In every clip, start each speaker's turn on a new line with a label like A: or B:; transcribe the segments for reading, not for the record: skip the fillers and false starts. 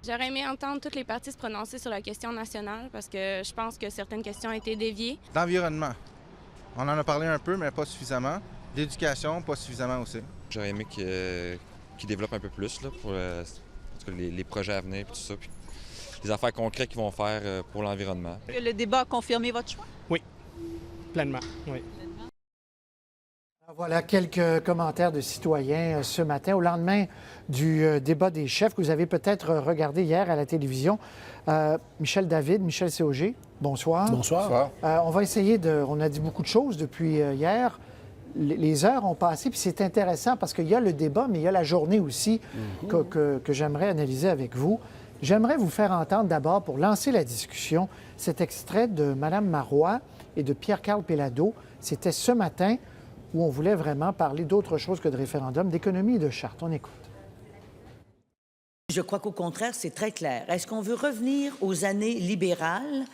A: J'aurais aimé entendre toutes les parties se prononcer sur la question nationale parce que je pense que certaines questions ont été déviées.
B: L'environnement. On en a parlé un peu, mais pas suffisamment. L'éducation, pas suffisamment aussi.
C: J'aurais aimé qu'ils développent un peu plus là, pour en tout cas, les projets à venir et tout ça. Puis les affaires concrètes qu'ils vont faire pour l'environnement.
D: Le débat a confirmé votre choix?
E: Oui, pleinement, oui.
F: Voilà quelques commentaires de citoyens ce matin, au lendemain du débat des chefs que vous avez peut-être regardé hier à la télévision. Michel David, Michel Cog, bonsoir.
E: Bonsoir.
F: On va essayer de... On a dit beaucoup de choses depuis hier. Les heures ont passé, puis c'est intéressant parce qu'il y a le débat, mais il y a la journée aussi que j'aimerais analyser avec vous. J'aimerais vous faire entendre d'abord, pour lancer la discussion, cet extrait de Mme Marois et de Pierre-Carl Péladeau. C'était ce matin où on voulait vraiment parler d'autre chose que de référendum, d'économie et de charte. On écoute.
G: Je crois qu'au contraire, c'est très clair. Est-ce qu'on veut revenir aux années libérales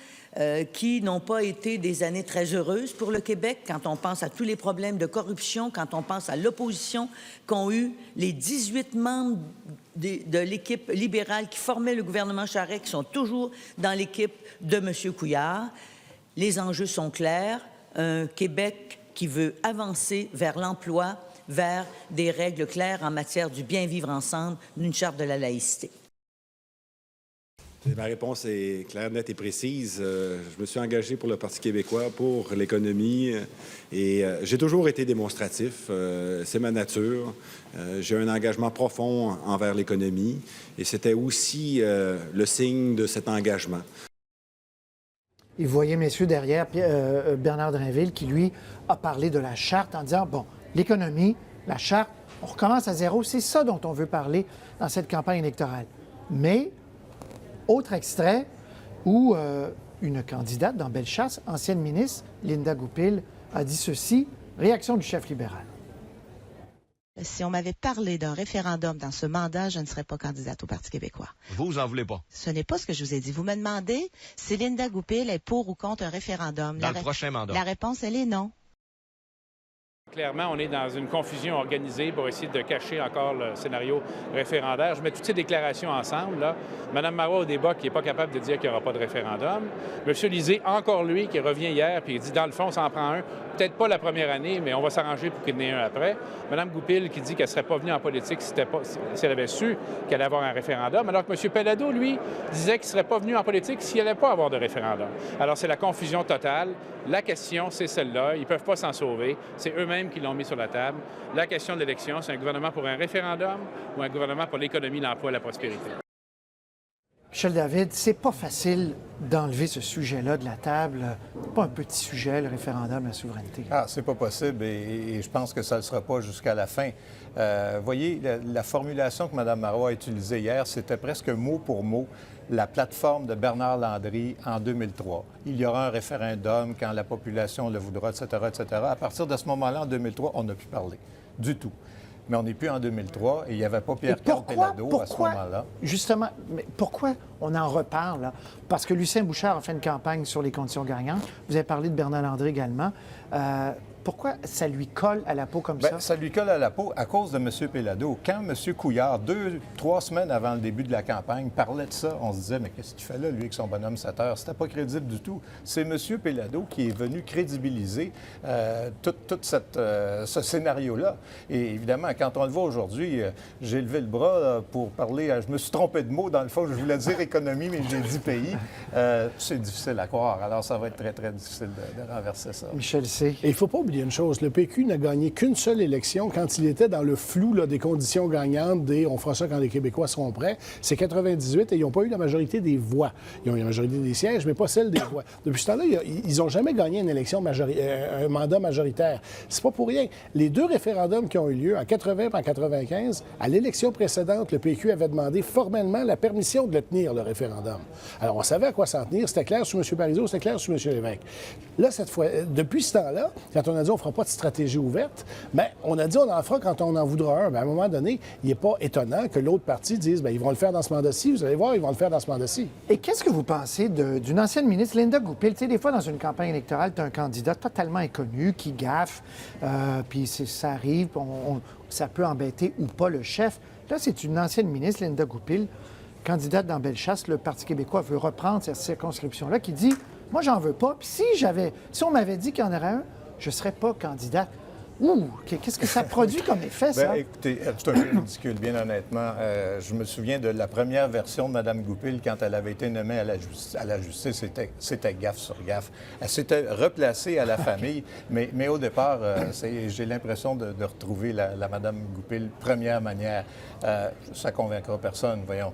G: qui n'ont pas été des années très heureuses pour le Québec, quand on pense à tous les problèmes de corruption, quand on pense à l'opposition qu'ont eu les 18 membres de l'équipe libérale qui formait le gouvernement Charest, qui sont toujours dans l'équipe de M. Couillard? Les enjeux sont clairs. Un Québec qui veut avancer vers l'emploi, vers des règles claires en matière du bien vivre ensemble, d'une charte de la laïcité.
H: Ma réponse est claire, nette et précise. Je me suis engagé pour le Parti québécois, pour l'économie, et j'ai toujours été démonstratif. C'est ma nature. J'ai un engagement profond envers l'économie, et c'était aussi le signe de cet engagement.
F: Et vous voyez, messieurs, derrière Bernard Drinville qui, lui, a parlé de la charte en disant, bon, l'économie, la charte, on recommence à zéro. C'est ça dont on veut parler dans cette campagne électorale. Mais, autre extrait où une candidate dans Bellechasse, ancienne ministre, Linda Goupil, a dit ceci, réaction du chef libéral.
I: Si on m'avait parlé d'un référendum dans ce mandat, je ne serais pas candidate au Parti québécois.
J: Vous en voulez pas?
I: Ce n'est pas ce que je vous ai dit. Vous me demandez si Linda Goupil est pour ou contre un référendum.
J: Dans le prochain mandat.
I: La réponse, elle est non.
K: Clairement, on est dans une confusion organisée pour essayer de cacher encore le scénario référendaire. Je mets toutes ces déclarations ensemble. Là. Mme Marois, au débat, qui n'est pas capable de dire qu'il n'y aura pas de référendum. M. Lisée, encore lui, qui revient hier, puis il dit, dans le fond, on s'en prend un. Peut-être pas la première année, mais on va s'arranger pour qu'il y en ait un après. Mme Goupil, qui dit qu'elle ne serait pas venue en politique si elle avait su qu'elle allait avoir un référendum, alors que M. Péladeau, lui, disait qu'il ne serait pas venu en politique s'il n'allait pas avoir de référendum. Alors, c'est la confusion totale. La question, c'est celle-là. Ils ne peuvent pas s'en sauver. C'est eux-mêmes qui l'ont mis sur la table. La question de l'élection, c'est un gouvernement pour un référendum ou un gouvernement pour l'économie, l'emploi et la prospérité.
F: Michel David, c'est pas facile d'enlever ce sujet-là de la table. C'est pas un petit sujet, le référendum, la souveraineté.
L: Ah, c'est pas possible et je pense que ça ne le sera pas jusqu'à la fin. Voyez, la formulation que Mme Marois a utilisée hier, c'était presque mot pour mot la plateforme de Bernard Landry en 2003. Il y aura un référendum quand la population le voudra, etc., etc. À partir de ce moment-là, en 2003, on n'a plus parlé du tout. Mais on n'est plus en 2003 et il n'y avait pas Pierre-Carl Péladeau à ce moment-là.
F: Justement, mais pourquoi on en reparle? Là? Parce que Lucien Bouchard a fait une campagne sur les conditions gagnantes. Vous avez parlé de Bernard Landry également. Pourquoi ça lui colle à la peau comme ça?
L: Ça lui colle à la peau à cause de M. Péladeau. Quand M. Couillard, 2-3 semaines avant le début de la campagne, parlait de ça, on se disait, mais qu'est-ce qu'il fait là, lui, avec son bonhomme 7 heures? C'était pas crédible du tout. C'est M. Péladeau qui est venu crédibiliser tout ce scénario-là. Et évidemment, quand on le voit aujourd'hui, j'ai levé le bras là, pour parler, je me suis trompé de mots, dans le fond, je voulais dire économie, mais j'ai dit pays. C'est difficile à croire. Alors, ça va être très, très difficile de renverser ça.
F: Michel C.
E: Et il ne faut pas oublier une chose, le PQ n'a gagné qu'une seule élection quand il était dans le flou là, des conditions gagnantes, on fera ça quand les Québécois seront prêts. C'est 98 et ils n'ont pas eu la majorité des voix. Ils ont eu la majorité des sièges, mais pas celle des voix. Depuis ce temps-là, ils n'ont jamais gagné une élection un mandat majoritaire. C'est pas pour rien. Les deux référendums qui ont eu lieu en 80 et en 95, à l'élection précédente, le PQ avait demandé formellement la permission de le tenir, le référendum. Alors, on savait à quoi s'en tenir. C'était clair sur M. Parizeau, c'était clair sur M. Lévesque. Là, cette fois, depuis ce temps-là, quand on a dit on ne fera pas de stratégie ouverte, mais on a dit on en fera quand on en voudra un. Bien, à un moment donné, il n'est pas étonnant que l'autre parti dise bien, ils vont le faire dans ce mandat-ci, vous allez voir, ils vont le faire dans ce mandat-ci.
F: Et qu'est-ce que vous pensez d'une ancienne ministre, Linda Goupil? Tu sais, des fois, dans une campagne électorale, tu as un candidat totalement inconnu qui gaffe, puis ça arrive, ça peut embêter ou pas le chef. Là, c'est une ancienne ministre, Linda Goupil, candidate dans Bellechasse, le Parti québécois veut reprendre cette circonscription-là, qui dit « Moi, j'en veux pas. Puis si on m'avait dit qu'il y en aurait un, je ne serais pas candidate. » Ouh, qu'est-ce que ça produit comme effet, ça?
L: Bien, écoutez, c'est un peu ridicule, bien honnêtement. Je me souviens de la première version de Mme Goupil quand elle avait été nommée à la justice. C'était gaffe sur gaffe. Elle s'était replacée à la famille, mais au départ, j'ai l'impression de retrouver la Mme Goupil première manière. Ça ne convaincra personne, voyons.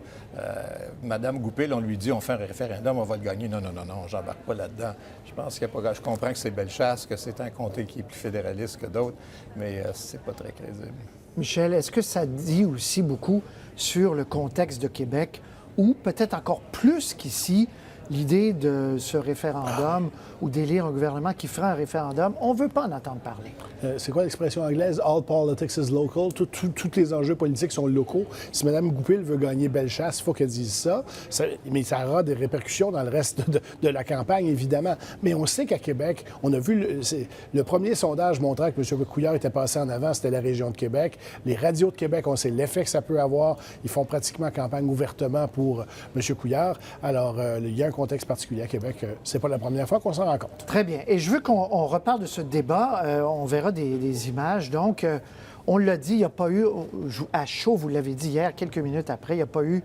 L: Mme Goupil, on lui dit, on fait un référendum, on va le gagner. Non, j'embarque pas là-dedans. Je pense qu'il n'y a pas... Je comprends que c'est Bellechasse, que c'est un comté qui est plus fédéraliste que d'autres, mais c'est pas très crédible.
F: Michel, est-ce que ça dit aussi beaucoup sur le contexte de Québec, ou peut-être encore plus qu'ici, l'idée de ce référendum ou d'élire un gouvernement qui ferait un référendum, on ne veut pas en entendre parler.
E: C'est quoi l'expression anglaise? All politics is local. Tous les enjeux politiques sont locaux. Si Mme Goupil veut gagner Bellechasse, il faut qu'elle dise ça. Mais ça aura des répercussions dans le reste de la campagne, évidemment. Mais on sait qu'à Québec, on a vu... Le premier sondage montrant que M. Couillard était passé en avant, c'était la région de Québec. Les radios de Québec, on sait l'effet que ça peut avoir. Ils font pratiquement campagne ouvertement pour M. Couillard. Alors, il y a un contexte particulier à Québec. C'est pas la première fois qu'on s'en rend compte.
F: Très bien. Et je veux qu'on reparle de ce débat. On verra des images. Donc, on l'a dit, il n'y a pas eu, à chaud, vous l'avez dit hier, quelques minutes après, il n'y a pas eu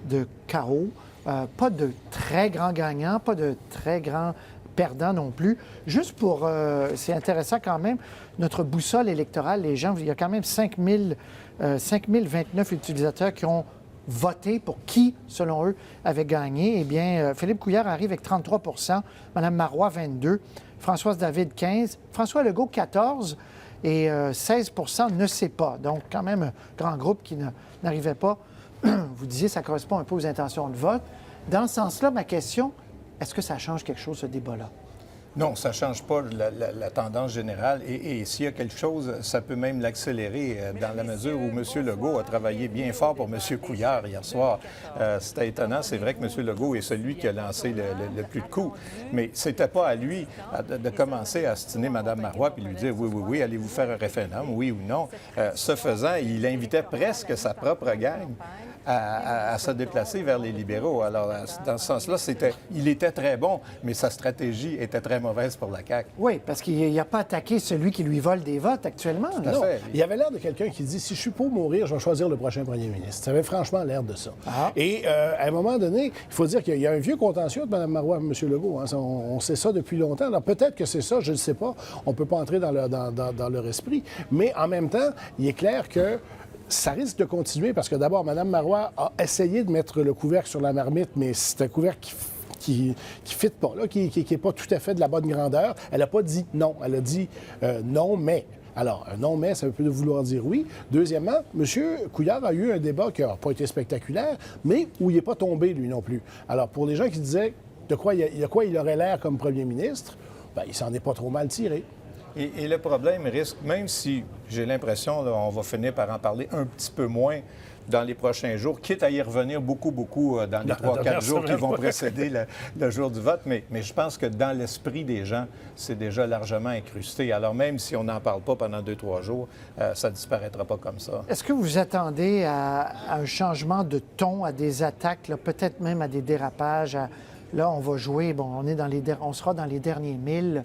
F: de chaos, pas de très grands gagnants, pas de très grands perdants non plus. Juste pour, c'est intéressant quand même, notre boussole électorale, les gens, il y a quand même 5029 utilisateurs qui ont voté pour qui, selon eux, avait gagné. Eh bien, Philippe Couillard arrive avec 33 % Mme Marois, 22 Françoise David, 15 François Legault, 14 et 16 % ne sait pas. Donc, quand même, un grand groupe qui n'arrivait pas. Vous disiez, ça correspond un peu aux intentions de vote. Dans ce sens-là, ma question, est-ce que ça change quelque chose, ce débat-là?
L: Non, ça ne change pas la tendance générale. Et s'il y a quelque chose, ça peut même l'accélérer dans la mesure où M. Legault a travaillé bien fort pour M. Couillard hier soir. C'était étonnant. C'est vrai que M. Legault est celui qui a lancé le plus de coups. Mais c'était pas à lui de commencer à astiner Mme Marois puis lui dire oui, allez-vous faire un référendum, oui ou non. Ce faisant, il invitait presque sa propre gang à se déplacer vers les libéraux. Alors, dans ce sens-là, il était très bon, mais sa stratégie était très mauvaise pour la CAQ.
F: Oui, parce qu'il n'a pas attaqué celui qui lui vole des votes actuellement.
L: Tout à fait.
E: Il avait l'air de quelqu'un qui dit « Si je suis pour mourir, je vais choisir le prochain premier ministre ». Ça avait franchement l'air de ça. Ah. Et à un moment donné, il faut dire qu'il y a un vieux contentieux de Mme Marois et M. Legault. Hein. On sait ça depuis longtemps. Alors, peut-être que c'est ça, je ne sais pas. On ne peut pas entrer dans leur esprit. Mais en même temps, il est clair que ça risque de continuer parce que d'abord, Mme Marois a essayé de mettre le couvercle sur la marmite, mais c'est un couvercle qui ne fit pas, là, qui n'est pas tout à fait de la bonne grandeur. Elle n'a pas dit non. Elle a dit non, mais. Alors, un non, mais, ça peut vouloir dire oui. Deuxièmement, M. Couillard a eu un débat qui n'a pas été spectaculaire, mais où il n'est pas tombé, lui non plus. Alors, pour les gens qui disaient de quoi il aurait l'air comme premier ministre, bien, il s'en est pas trop mal tiré.
L: Et le problème risque, même si j'ai l'impression, on va finir par en parler un petit peu moins dans les prochains jours, quitte à y revenir beaucoup dans les 3-4 jours qui vont précéder le jour du vote, mais je pense que dans l'esprit des gens, c'est déjà largement incrusté. Alors même si on n'en parle pas pendant 2-3 jours, ça ne disparaîtra pas comme ça.
F: Est-ce que vous attendez à un changement de ton, à des attaques, peut-être même à des dérapages? Là, on va jouer, on sera dans les derniers 1000,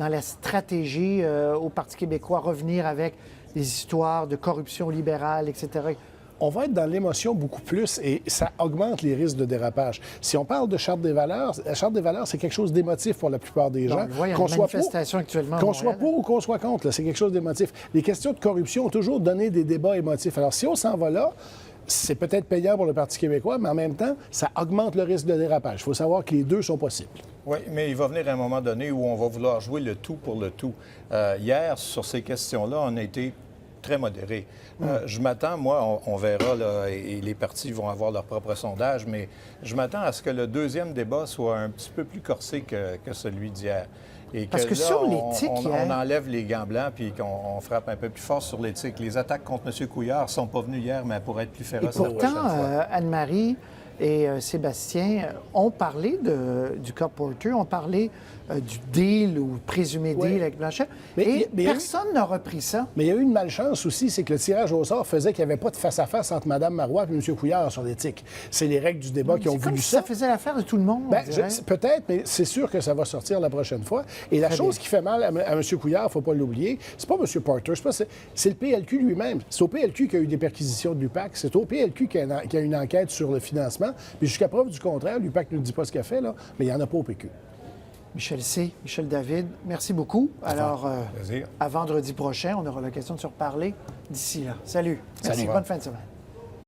F: dans la stratégie au Parti québécois, revenir avec des histoires de corruption libérale, etc.
E: On va être dans l'émotion beaucoup plus et ça augmente les risques de dérapage. Si on parle de Charte des valeurs, la Charte des valeurs, c'est quelque chose d'émotif pour la plupart des gens.
F: Qu'on soit actuellement
E: qu'on soit pour ou qu'on soit contre, c'est quelque chose d'émotif. Les questions de corruption ont toujours donné des débats émotifs. Alors, si on s'en va là, c'est peut-être payant pour le Parti québécois, mais en même temps, ça augmente le risque de dérapage. Il faut savoir que les deux sont possibles.
L: Oui, mais il va venir un moment donné où on va vouloir jouer le tout pour le tout. Hier, sur ces questions-là, on a été très modéré. Je m'attends, moi, on verra, là, et les partis vont avoir leur propre sondage, mais je m'attends à ce que le deuxième débat soit un petit peu plus corsé que celui d'hier. Et
F: parce que
L: là,
F: sur l'éthique,
L: on enlève les gants blancs puis qu'on frappe un peu plus fort sur l'éthique. Les attaques contre M. Couillard ne sont pas venues hier, mais elles pourraient être plus féroces.
F: Et pourtant, Anne-Marie et Sébastien ont parlé du cas Porter, ont parlé du deal ou présumé
E: Oui.
F: deal avec Blanchet.
E: Mais
F: Personne n'a repris ça.
E: Mais il y a eu une malchance aussi, c'est que le tirage au sort faisait qu'il n'y avait pas de face-à-face entre Mme Marois et M. Couillard sur l'éthique. C'est les règles du débat qui ont
F: C'est comme
E: voulu
F: si ça faisait l'affaire de tout le monde,
E: Ben,
F: on dirait.
E: peut-être, mais c'est sûr que ça va sortir la prochaine fois. Et la
F: Très
E: chose
F: bien.
E: qui fait mal à M. Couillard, il ne faut pas l'oublier, c'est pas M. Porter, c'est le PLQ lui-même. C'est au PLQ qu'il y a eu des perquisitions de l'UPAC. C'est au PLQ qu'il y a une enquête sur le financement. Puis jusqu'à preuve du contraire, l'UPAC ne nous dit pas ce qu'elle fait, là, mais il n'y en a pas au PQ.
F: Michel C., Michel David, merci beaucoup. Alors,
L: Plaisir.
F: à vendredi prochain, on aura l'occasion de se reparler d'ici là. Salut. Merci.
L: Salut.
F: Bonne fin de semaine.